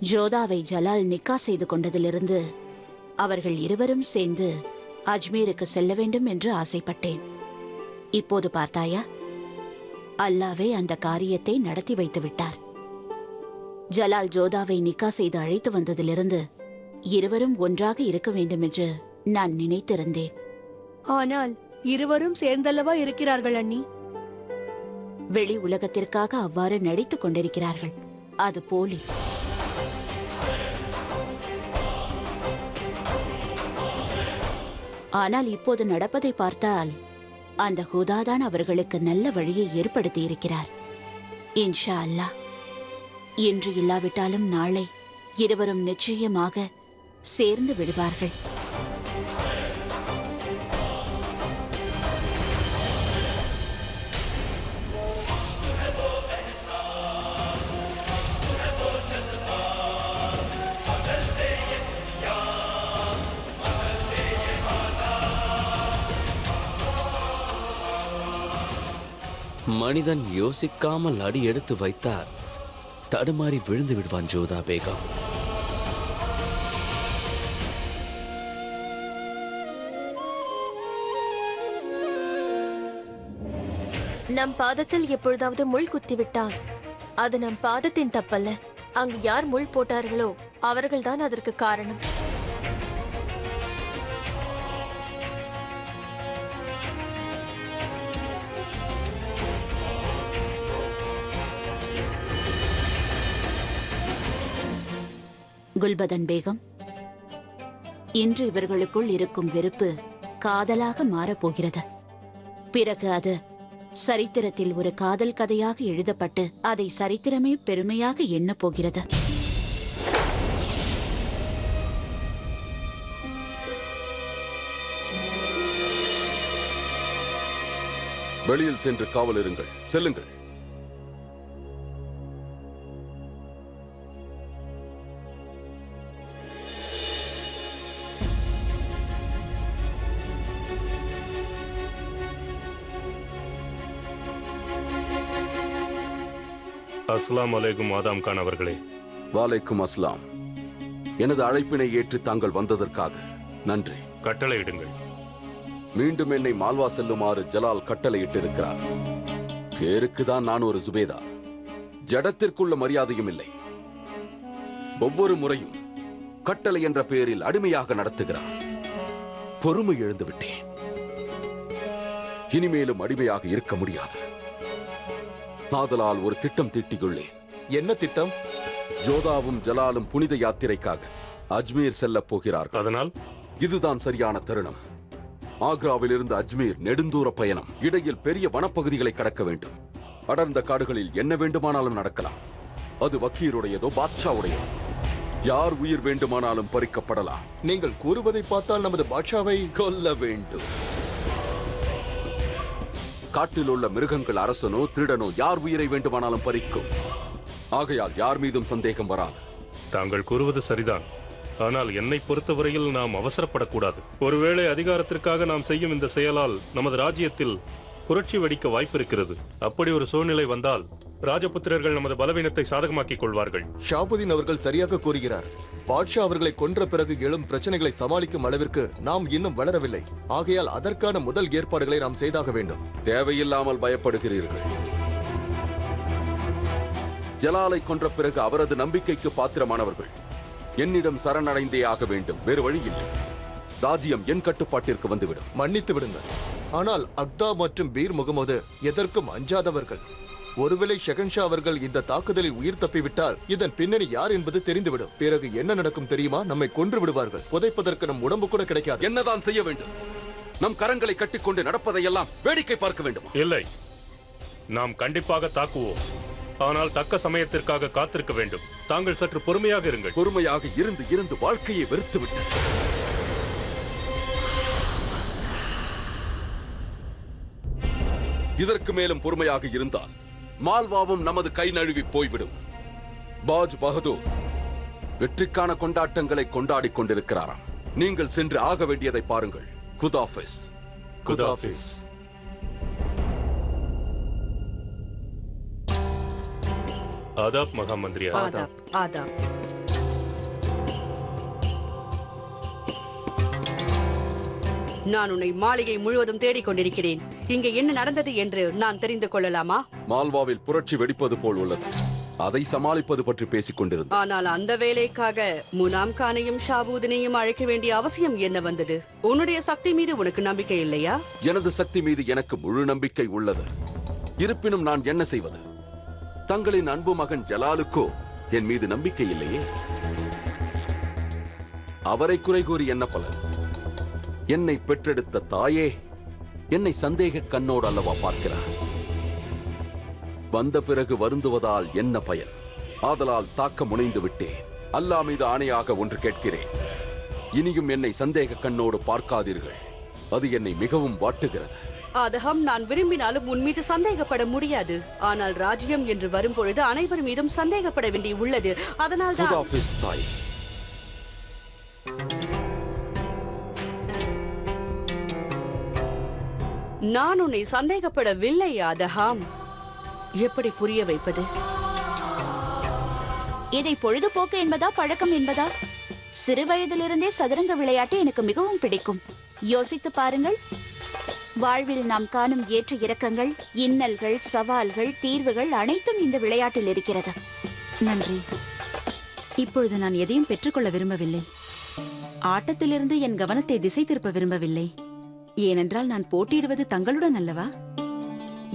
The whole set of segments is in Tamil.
ஜோதாவை ஜலால் நிக்கா செய்து கொண்டதிலிருந்து அவர்கள் இருவரும் சேர்ந்து அஜ்மீருக்கு செல்ல வேண்டும் என்று ஆசைப்பட்டேன். இப்போது பார்த்தாயா, அல்லாவே அந்த காரியத்தை நடத்தி வைத்து விட்டார். ஜலால் ஜோதாவை நிக்கா செய்து அழைத்து வந்ததிலிருந்து இருவரும் ஒன்றாக இருக்க வேண்டும் என்று நான் நினைத்திருந்தேன். ஆனால் இருவரும் சேர்ந்தல்லவா இருக்கிறார்கள் அண்ணி. வெளி உலகத்திற்காக அவ்வாறு நடித்துக் கொண்டிருக்கிறார்கள். அது போலி. ஆனால் இப்போது நடப்பதை பார்த்தால் அந்த ஹுதாதான் அவர்களுக்கு நல்ல வழியை ஏற்படுத்தி இருக்கிறார். இன்ஷா அல்லாஹ், இன்று இல்லாவிட்டாலும் நாளை இருவரும் நிச்சயமாக சேர்ந்து விடுவார்கள். மனிதன் யோசிக்காமல் அடி எடுத்து வைத்தார் தடுமாறி விழுந்து விடுவான் ஜோதா பேகம். நம் பாதத்தில் எப்பொழுதாவது முள் குத்திவிட்டால் அது நம் பாதத்தின் தப்பல்ல. அங்கு யார் முள் போட்டார்களோ அவர்கள்தான் அதற்கு காரணம். குல்பதன் பேகம், இன்று இவர்களுக்குள் இருக்கும் வெறுப்பு காதலாக மாறப்போகிறது. பிறகு அது சரித்திரத்தில் ஒரு காதல் கதையாக எழுதப்பட்டு அதை சரித்திரமே பெருமையாக எண்ணப் போகிறது. வெளியில் சென்று காவல் இருங்கள். செல்லுங்கள். அஸ்ஸலாமு அலைக்கும் ஆதாம் கான் அவர்களே. வாலைக்கும் அஸ்லாம். எனது அழைப்பினை ஏற்று தாங்கள் வந்ததற்காக நன்றி. கட்டளையிடுங்கள். மீண்டும் என்னை மால்வா செல்லுமாறு ஜலால் கட்டளையிட்டிருக்கிறார். பேருக்குதான் நான் ஒரு சுபேதார், ஜடத்திற்குள்ள மரியாதையும் இல்லை. ஒவ்வொரு முறையும் கட்டளை என்ற பெயரில் அடிமையாக நடத்துகிறார். பொறுமை எழுந்து விட்டேன். இனிமேலும் அடிமையாக இருக்க முடியாது. ஆதலால் ஒரு திட்டம் தீட்டியுள்ளேன். என்ன திட்டம்? ஜோதாவும் ஜலாலும் புனித யாத்திரைக்காக அஜ்மீர் செல்ல போகிறார்கள். அதனால் இதுதான் சரியான தருணம். ஆக்ராவில் இருந்து அஜ்மீர் நெடுந்தூர பயணம். இடையில் பெரிய வனப்பகுதிகளை கடக்க வேண்டும். அடர்ந்த காடுகளில் என்ன வேண்டுமானாலும் நடக்கலாம். அது வக்கீருடையதோ பாட்ஷாவுடையதோ, யார் உயிர் வேண்டுமானாலும் பறிக்கப்படலாம். நீங்கள் கூறுவதை பார்த்தால் நமது பாட்ஷாவை கொல்ல வேண்டும். காட்டில் உள்ள மிருகங்கள் அரசனோ திருடனோ யார் உயிரை வேண்டுமானாலும் பறிக்கும். ஆகையால் யார் மீதும் சந்தேகம் வராது. தாங்கள் கூறுவது சரிதான். ஆனால் என்னை பொறுத்தவரையில் நாம் அவசரப்படக்கூடாது. ஒருவேளை அதிகாரத்திற்காக நாம் செய்யும் இந்த செயலால் நமது ராஜ்யத்தில் புரட்சி வெடிக்க வாய்ப்பிருக்கிறது. அப்படி ஒரு சூழ்நிலை வந்தால் ராஜபுத்திரர்கள் நமது பலவீனத்தை சாதகமாக்கிக் கொள்வார்கள். ஷாபுதீன் அவர்கள் சரியாக கூறுகிறார். பாட்ஷா அவர்களை கொன்ற பிறகு எழும் பிரச்சனைகளை சமாளிக்கும் அளவிற்கு நாம் இன்னும் வளரவில்லை. ஆகையால் அதற்கான முதல் ஏற்பாடுகளை நாம் செய்தாக வேண்டும். தேவையில்லாமல் பயப்படுகிறீர்கள். ஜலாலை கொன்ற பிறகு அவரது நம்பிக்கைக்கு பாத்திரமானவர்கள் என்னிடம் சரணடைந்தே ஆக வேண்டும். வேறு வழியில்லை. ராஜ்யம் என் கட்டுப்பாட்டிற்கு வந்துவிடும். மன்னித்து விடுங்கள். ஆனால் அக்தா மற்றும் பீர் முகமது எதற்கும் அஞ்சாதவர்கள். ஒருவேளை ஷெகன்ஷா அவர்கள் இந்த தாக்குதலில் உயிர் தப்பிவிட்டால் இதன் பின்னணி யார் என்பது தெரிந்துவிடும். பிறகு என்ன நடக்கும் தெரியுமா? நம்மை கொன்று விடுவார்கள். புதைப்பதற்கு நம் உடம்பு கூட கிடைக்காது. என்னதான் செய்ய வேண்டும்? நம் கரங்களை கட்டிக்கொண்டு நடப்பதையெல்லாம் வேடிக்கை பார்க்க வேண்டும்? இல்லை, நாம் கண்டிப்பாக தாக்குவோம். ஆனால் தக்க சமயத்திற்காக காத்திருக்க வேண்டும். தாங்கள் சற்று பொறுமையாக இருங்கள். பொறுமையாக இருந்து இருந்து வாழ்க்கையை வெறுத்து விட்டது. இதற்கு மேலும் பொறுமையாக இருந்தால் மால்வாவும் நமது கை நழுவி போய்விடும். பாஜ் பகதூர் வெற்றிக்கான கொண்டாட்டங்களை கொண்டாடிக் கொண்டிருக்கிறாராம். நீங்கள் சென்று ஆக வேண்டியதை பாருங்கள். குதாஃபிஸ். குதாஃபிஸ். ஆதாப் மகாமந்திரி. ஆதாப். ஆதாப். நான் உன்னை மாளிகை முழுவதும் தேடிக் கொண்டிருக்கிறேன். இங்கே என்ன நடந்தது என்று நான் தெரிந்து கொள்ளலாமா? மால்வாவில் புரட்சி வெடிப்பது போல் உள்ளது. அதை சமாளிப்பது பற்றி பேசிக் கொண்டிருந்தோம். ஆனால் அந்த வேலைக்காக முனாம் கானையும் ஷாபூதினையும் அழைக்க வேண்டிய அவசியம் என்ன வந்தது? உன்னுடைய சக்தி மீது உனக்கு நம்பிக்கை இல்லையா? எனது சக்தி மீது எனக்கு முழு நம்பிக்கை உள்ளது. இருப்பினும் நான் என்ன செய்வது? தங்களின் அன்பு மகன் ஜலாலுக்கோ என் மீது நம்பிக்கை இல்லையே. அவரை குறை கூறி என்ன பலன்? என்னை பெற்றெடுத்த தாயே என்னை சந்தேக கண்ணோடு அல்லவா பார்க்கிறார். வந்த பிறகு வருந்துவதால் என்ன பயன்? ஆதலால் தாக்க முனைந்து விட்டேன். அல்லாஹ் மீது ஆணையாக ஒன்று கேட்கிறேன். இனியும் என்னை சந்தேக கண்ணோடு பார்க்காதீர்கள். அது என்னை மிகவும் வாட்டுகிறது. அதகம் நான் விரும்பினாலும் உன் மீது சந்தேகப்பட முடியாது. ஆனால் ராஜ்யம் என்று வரும்பொழுது அனைவர் மீதும் சந்தேகப்பட வேண்டி உள்ளது. அதனால் தான் குதாஃபிஸ் தாய். நான் உன்னை சந்தேகப்படவில்லை அதகம். எப்படி புரிய வைப்பது? இதை பொழுதுபோக்கு என்பதா பழக்கம் என்பதா? சிறு வயதிலிருந்தே சதுரங்க விளையாட்டு எனக்கு மிகவும் பிடிக்கும். யோசித்து பாருங்கள். வாழ்வில் நாம் காணும் ஏற்ற இறக்கங்கள், இன்னல்கள், சவால்கள், தீர்வுகள் அனைத்தும் இந்த விளையாட்டில் இருக்கிறது. நன்றி. இப்பொழுது நான் எதையும் பெற்றுக்கொள்ள விரும்பவில்லை. ஆட்டத்திலிருந்து என் கவனத்தை திசை திருப்ப விரும்பவில்லை. ஏனென்றால் நான் போட்டியிடுவது தங்களுடன் அல்லவா?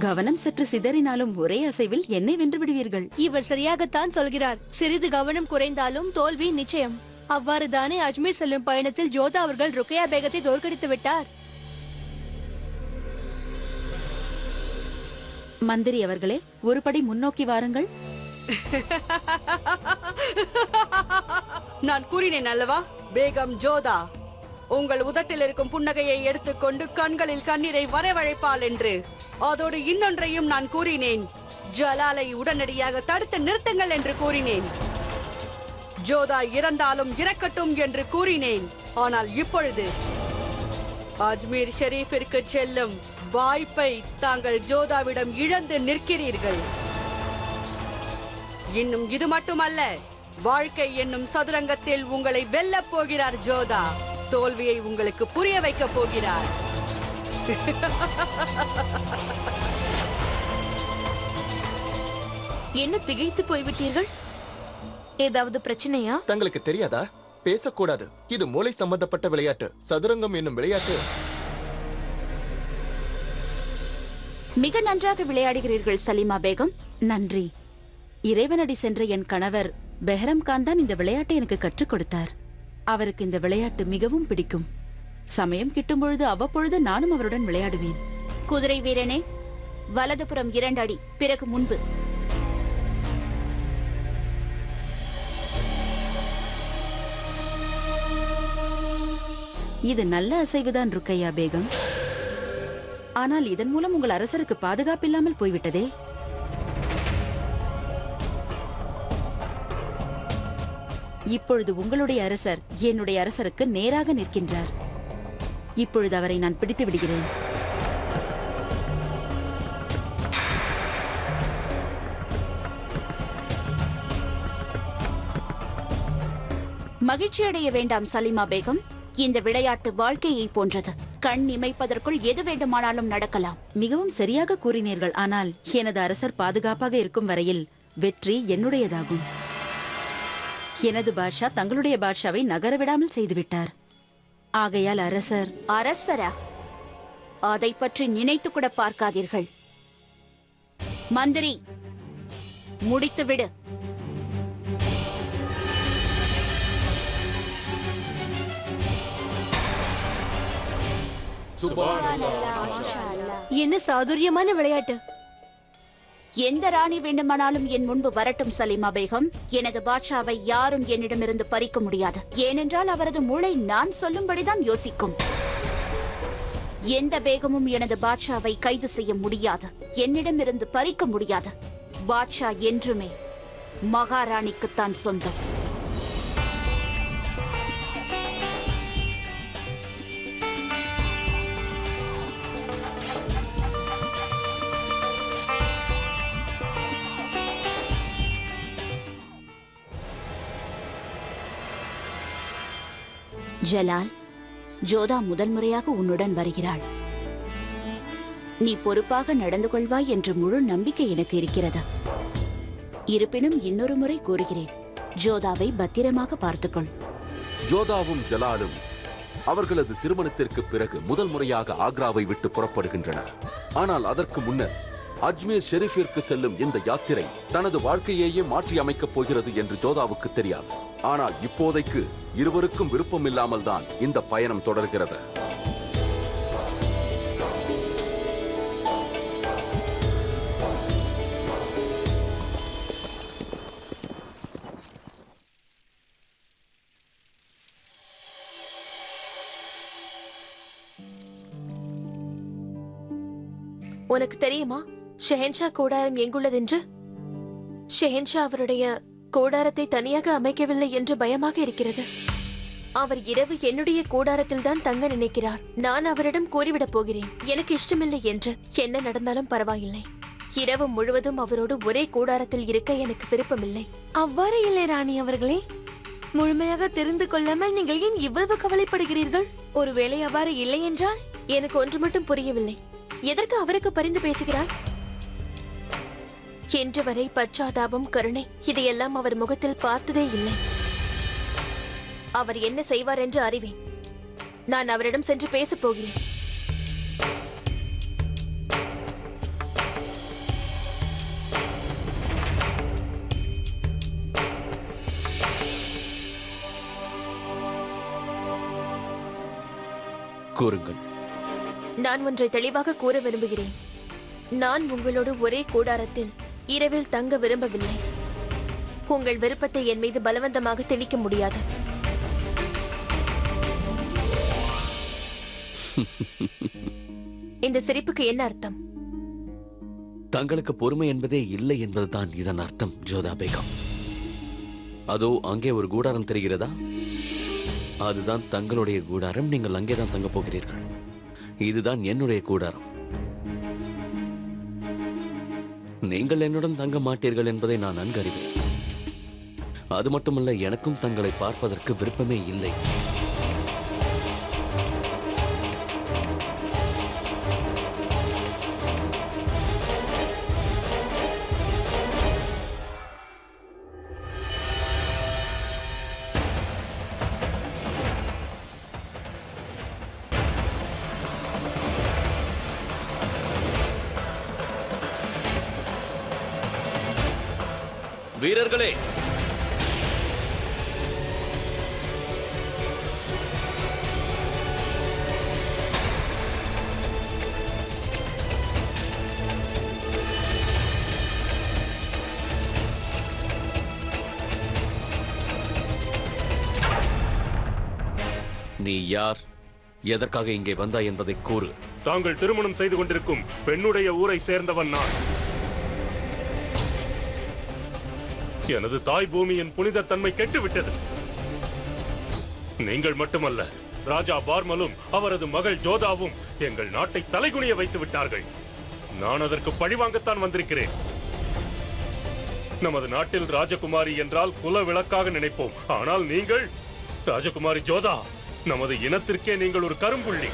கவனம் சற்று சிதறினாலும் ஒரே அசைவில் என்னை வென்று விடுவீர்கள். இவர் சரியாகத்தான் சொல்கிறார். சிறிது கவனம் குறைந்தாலும் தோல்வி நிச்சயம். அவ்வாறு தானே அஜ்மீர் செல்லும் பயணத்தில் ஜோதா அவர்கள் ருக்கையா பேகத்தை தோற்கடித்து விட்டார். மந்திரி அவர்களே, ஒரு படி முன்னோக்கி வாருங்கள். நான் கூறினேன் அல்லவா, பேகம் ஜோதா உங்கள் உதட்டில் இருக்கும் புன்னகையை எடுத்துக்கொண்டு கண்களில் கண்ணீரை வரவழைப்பாள் என்று. அதோடு இன்னொன்றையும் நான் கூறினேன். ஜலாலை உடனடியாக தடுத்து நிறுத்துங்கள் என்று கூறினேன். ஜோதா இறந்தாலும் இறக்கட்டும் என்று கூறினேன். ஆனால் இப்பொழுது அஜ்மீர் ஷெரீஃபிற்கு செல்லும் வாய்ப்பை தாங்கள் ஜோதாவிடம் இழந்து நிற்கிறீர்கள். இன்னும் இது மட்டுமல்ல, வாழ்க்கை என்னும் சதுரங்கத்தில் உங்களை வெல்லப் போகிறார் ஜோதா. தோல்வியை உங்களுக்கு புரிய வைக்கப் போகிறார். என்ன திகைத்து போய்விட்டீர்கள்? ஏதாவது பிரச்சனையா? தங்களுக்கு தெரியாதா? பேசக்கூடாது. இது மூளை சம்பந்தப்பட்ட விளையாட்டு. சதுரங்கம் என்னும் விளையாட்டு. மிக நன்றாக விளையாடுகிறீர்கள் சலீமா பேகம். நன்றி. இறைவனடி சென்ற என் கணவர் பெஹரம் கான் தான் இந்த விளையாட்டை எனக்கு கற்றுக் கொடுத்தார். அவருக்கு இந்த விளையாட்டு மிகவும் பிடிக்கும். சமயம் கிட்டும் பொழுது அவ்வப்பொழுது நானும் அவருடன் விளையாடுவேன். குதிரை வீரனே, வலதுபுறம் 2 அடி, பிறகு முன்பு. இது நல்ல அசைவுதான் ருக்கையா பேகம். ஆனால் இதன் மூலம் உங்கள் அரசருக்கு பாதுகாப்பில்லாமல் போய்விட்டதே. இப்பொழுது உங்களுடைய அரசர் என்னுடைய அரசருக்கு நேராக நிற்கின்றார். இப்பொழுது அவரை நான் பிடித்து விடுகிறேன். மகிழ்ச்சி அடைய வேண்டாம் சலீமா பேகம். இந்த விளையாட்டு வாழ்க்கையை போன்றது. கண் இமைப்பதற்குள் எது வேண்டுமானாலும் நடக்கலாம். மிகவும் சரியாக கூறினீர்கள். ஆனால் எனது அரசர் பாதுகாப்பாக இருக்கும் வரையில் வெற்றி என்னுடையதாகும். எனது பாட்ஷா தங்களுடைய பாட்ஷாவை நகர விடாமல் செய்துவிட்டார். ஆகையால் அரசர்... அரசரா? அதை பற்றி நினைத்து கூட பார்க்காதீர்கள். மந்திரி, முடித்துவிடு. என்ன சாதுரியமான விளையாட்டு. எந்த ராணி வேண்டுமானாலும் என் முன்பு வரட்டும் சலீமா பேகம். எனது பாட்ஷாவை யாரும் என்னிடமிருந்து பறிக்க முடியாது. ஏனென்றால் அவரது மூளை நான் சொல்லும்படிதான் யோசிக்கும். எந்த பேகமும் எனது பாட்ஷாவை கைது செய்ய முடியாது, என்னிடமிருந்து பறிக்க முடியாது. பாட்ஷா என்றுமே மகாராணிக்குத்தான் சொந்தம். ஜலால், ஜோதா முதன்முறையாக உன்னுடன் வருகிறாள். நீ பொறுப்பாக நடந்து கொள்வாய் என்ற முழு நம்பிக்கை எனக்கு இருக்கிறது. இருப்பினும் இன்னொரு முறை கூறுகிறேன், ஜோதாவை பத்திரமாக பார்த்துக்கொள். ஜோதாவும் ஜலாலும் அவர்களது திருமணத்திற்கு பிறகு முதல் முறையாக ஆக்ராவை விட்டு புறப்படுகின்றனர். ஆனால் அதற்கு முன்னர் அஜ்மீர் ஷெரீஃபிற்கு செல்லும் இந்த யாத்திரை தனது வாழ்க்கையையே மாற்றி அமைக்கப் போகிறது என்று ஜோதாவுக்கு தெரியாது. ஆனால் இப்போதைக்கு இருவருக்கும் விருப்பமில்லாமல் தான் இந்த பயணம் தொடர்கிறது. உனக்கு தெரியுமா ஷெஹன்ஷா கூடாரம் எங்குள்ளதென்று? ஷெஹன்ஷா அவருடைய கூடாரத்தை தனியாக அமைக்கவில்லை என்று பயமாக இருக்கிறது. அவர் இரவு என்னுடைய கூடாரத்தில் தான் தங்க நினைக்கிறார். நான் அவரிடம் கூறிவிடப் போகிறேன், எனக்கு இஷ்டமில்லை என்று. என்ன நடந்தாலும் பரவாயில்லை, இரவு முழுவதும் அவரோடு ஒரே கூடாரத்தில் இருக்க எனக்கு விருப்பமில்லை. அவ்வாறு இல்லை ராணி அவர்களே. முழுமையாக தெரிந்து கொள்ளாமல் நீங்கள் ஏன் இவ்வளவு கவலைப்படுகிறீர்கள்? ஒருவேளை அவ்வாறு இல்லை என்றால்? எனக்கு ஒன்று மட்டும் புரியவில்லை, எதற்கு அவருக்கு பரிந்து பேசுகிறாய்? இன்று வரை பச்சாதாபம், கருணை இதையெல்லாம் அவர் முகத்தில் பார்த்ததே இல்லை. அவர் என்ன செய்வார் என்று அறிவேன். நான் அவரிடம் சென்று பேசப் போகிறேன். கூறுங்கள். நான் ஒன்றை தெளிவாக கூற விரும்புகிறேன். நான் உங்களோடு ஒரே கூடாரத்தில் இரவில் தங்க விரும்பவில்லை. உங்கள் விருப்பத்தை என் மீது பலவந்தமாக திணிக்க முடியாது. இந்த சிரிப்புக்கு என்ன அர்த்தம்? தங்களுக்கு பொறுமை என்பதே இல்லை என்பதுதான் இதன் அர்த்தம் ஜோதா பேகம். அதோ அங்கே ஒரு கூடாரம் தெரிகிறதா? அதுதான் தங்களுடைய கூடாரம். நீங்கள் அங்கேதான் தங்க போகிறீர்கள். இதுதான் என்னுடைய கூடாரம். நீங்கள் என்னுடன் தங்க மாட்டீர்கள் என்பதை நான் நன்கு அறிவேன். அது மட்டுமல்ல, எனக்கும் தங்களை பார்ப்பதற்கு விருப்பமே இல்லை. வீரர்களே, நீ யார், எதற்காக இங்கே வந்தாய் என்பதை கூறு. தாங்கள் திருமணம் செய்து கொண்டிருக்கும் பெண்ணுடைய ஊரை சேர்ந்தவன் நான். எனது தாய் பூமியின் புனித தன்மை கெட்டுவிட்டது. நீங்கள் மட்டுமல்ல, ராஜா பார்மலும் அவரது மகள் ஜோதாவும் எங்கள் நாட்டை தலைகுனிய வைத்து விட்டார்கள். நான் அதற்கு பழிவாங்கத்தான் வந்திருக்கிறேன். நமது நாட்டில் ராஜகுமாரி என்றால் குல விளக்காக நினைப்போம். ஆனால் நீங்கள், ராஜகுமாரி ஜோதா, நமது இனத்திற்கே நீங்கள் ஒரு கரும்புள்ளி.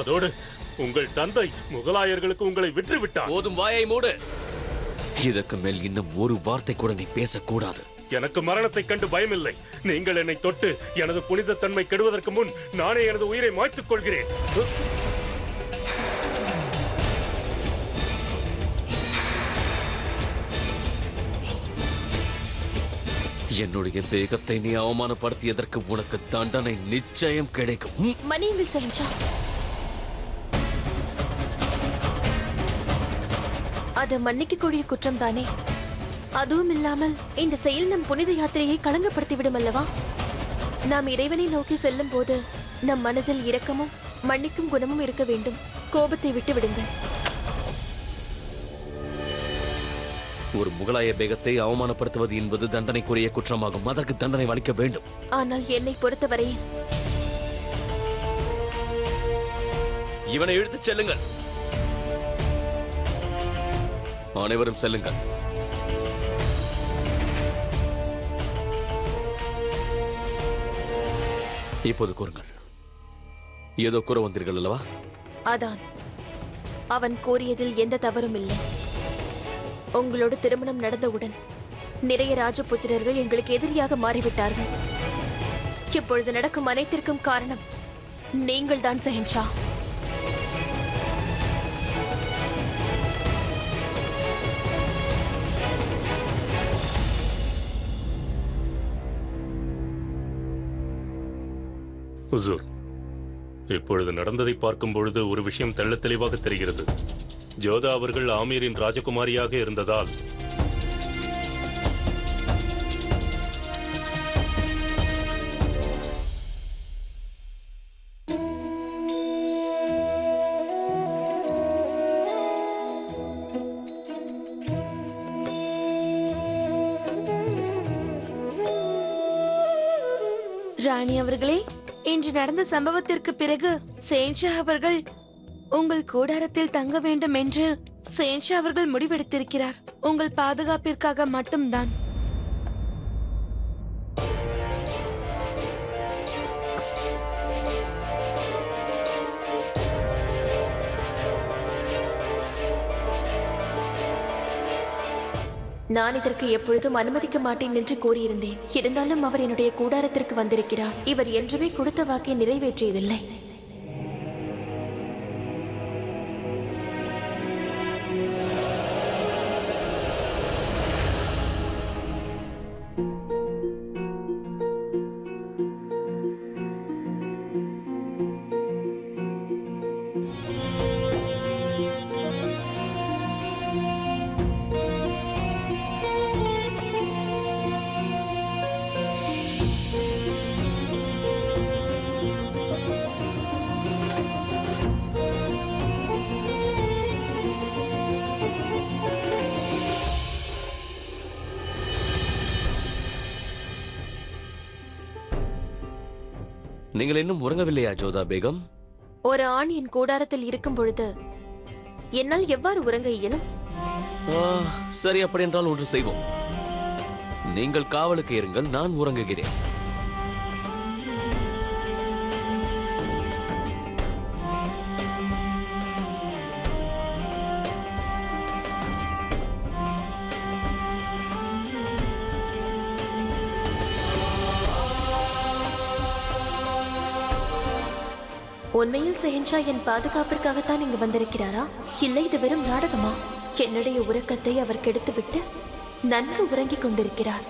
அதோடு உங்கள் தந்தை முகலாயர்களுக்கு உங்களை விற்றுவிட்டார். போதும், வாயை மூடு. இதற்கு மேல் இன்னும் ஒரு வார்த்தை கூட நீ பேசக்கூடாது. எனக்கு மரணத்தை கண்டு பயமில்லை. நீங்கள் என்னை தொட்டு எனது புனித தன்மை கெடுவதற்கு முன் நானே எனது உயிரை மாய்த்துக் கொள்கிறேன். என்னுடைய தேகத்தை நீ அவமானப்படுத்தியதற்கு உனக்கு தண்டனை நிச்சயம் கிடைக்கும். மன்னியுங்கள் ஷெஹன்ஷா. அது மன்னிக்கக்கூடிய குற்றம் தானே? அதுவும் இல்லாமல் இந்த செயல் நம் புனித யாத்திரையை களங்கப்படுத்திவிடும் அல்லவா? நாம் இறைவனை நோக்கி செல்லும் போது நம் மனதில் இரக்கமும் மன்னிக்கும் குணமும் இருக்க வேண்டும். கோபத்தை விட்டு விடுங்கள். ஒரு முகலாய பேகத்தை அவமானப்படுத்துவது என்பது தண்டனைக்குரிய குற்றமாகும். அதற்கு தண்டனை அளிக்க வேண்டும். ஆனால் என்னை பொறுத்தவரையில் இவனை இழுத்துச் செல்லுங்கள். அனைவரும் செல்லுங்கள். இப்போது கூறுங்கள், ஏதோ கூற வந்தீர்கள் அல்லவா? அதான், அவன் கூறியதில் எந்த தவறும் இல்லை. உங்களோட திருமணம் நடந்தவுடன் நிறைய ராஜபுத்திரர்கள் எங்களுக்கு எதிரியாக மாறிவிட்டார்கள். இப்பொழுது நடக்கும் அனைத்திற்கும் காரணம் நீங்கள் தான் ஷெஹன்ஷா. ஹுசூர், இப்பொழுது நடந்ததை பார்க்கும் பொழுது ஒரு விஷயம் தெள்ளத் தெளிவாக தெரிகிறது. ஜோதா அவர்கள் ஆமீரின் ராஜகுமாரியாக இருந்ததால் ராணி அவர்களே, இன்று நடந்த சம்பவத்திற்கு பிறகு ஷெஹன்ஷா அவர்கள் உங்கள் கூடாரத்தில் தங்க வேண்டும் என்று ஷெஹன்ஷா அவர்கள் முடிவெடுத்திருக்கிறார். உங்கள் பாதுகாப்பிற்காக மட்டும்தான். நான் இதற்கு எப்பொழுதும் அனுமதிக்க மாட்டேன் என்று கூறியிருந்தேன். இருந்தாலும் அவர் என்னுடைய கூடாரத்திற்கு வந்திருக்கிறார். இவர் என்றுமே கொடுத்த வாக்கை நிறைவேற்றியதில்லை. நீங்கள் இன்னும் உறங்கவில்லையா ஜோதா பேகம்? ஒரு ஆண் என் கூடாரத்தில் இருக்கும் பொழுது என்னால் எவ்வாறு உறங்க இயலும்? சரி, அப்படி என்றால் ஒன்று செய்வோம். நீங்கள் காவலுக்கு இருங்கள், நான் உறங்குகிறேன். உண்மையில் ஷெஹன்ஷா என் பாதுகாப்பிற்காகத்தான் இங்கு வந்திருக்கிறாரா? இல்லை, இது வெறும் நாடகமா? என்னுடைய உறக்கத்தை அவர் கெடுத்துவிட்டு நன்கு உறங்கிக் கொண்டிருக்கிறார்.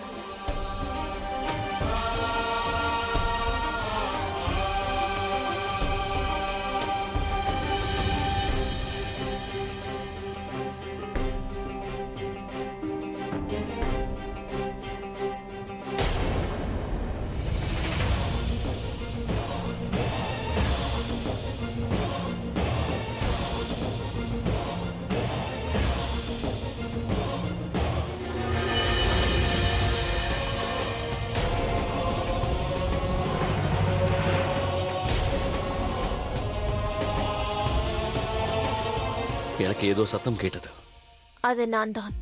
எனக்கு ஏதோ சத்தம் கேட்டது. அது நான் தான்.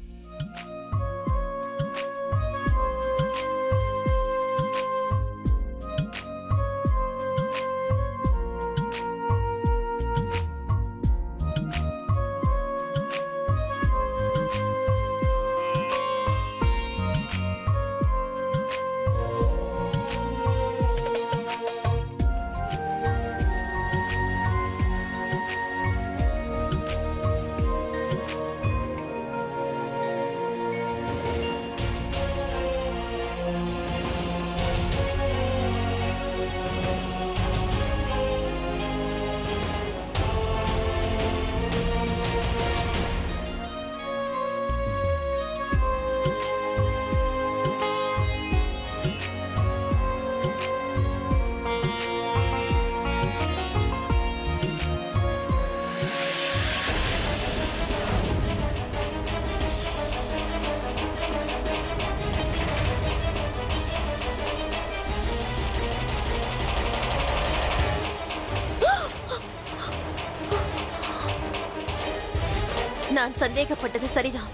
நான் சந்தேகப்பட்டது சரிதான்.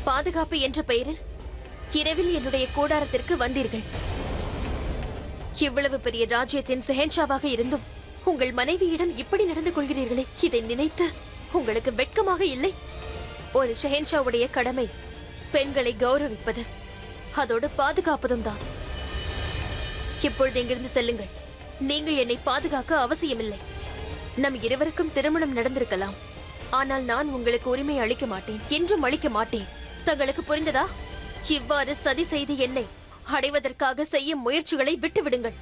பாதுகாப்பு என்ற பெயரில் இரவில் என்னுடைய கூடாரத்திற்கு வந்தீர்கள். இவ்வளவு பெரிய ராஜ்யத்தின் செஹன்ஷாவாக இருந்தும் உங்கள் மனைவியிடம் இப்படி நடந்து கொள்கிறீர்களே, இதை நினைத்து உங்களுக்கு வெட்கமாக இல்லை? ஒரு ஷெஹன்ஷாவுடைய கடமை பெண்களை கௌரவிப்பது, அதோடு பாதுகாப்பதும் தான். இப்பொழுது இங்கிருந்து செல்லுங்கள். நீங்கள் என்னை பாதுகாக்க அவசியமில்லை. நம் இருவருக்கும் திருமணம் நடந்திருக்கலாம், ஆனால் நான் உங்களுக்கு உரிமை அளிக்க மாட்டேன், என்றும் அளிக்க மாட்டேன். தங்களுக்கு புரிந்ததா? இவ்வாறு சதி செய்து என்னை அடைவதற்காக செய்யும் முயற்சிகளை விட்டுவிடுங்கள்.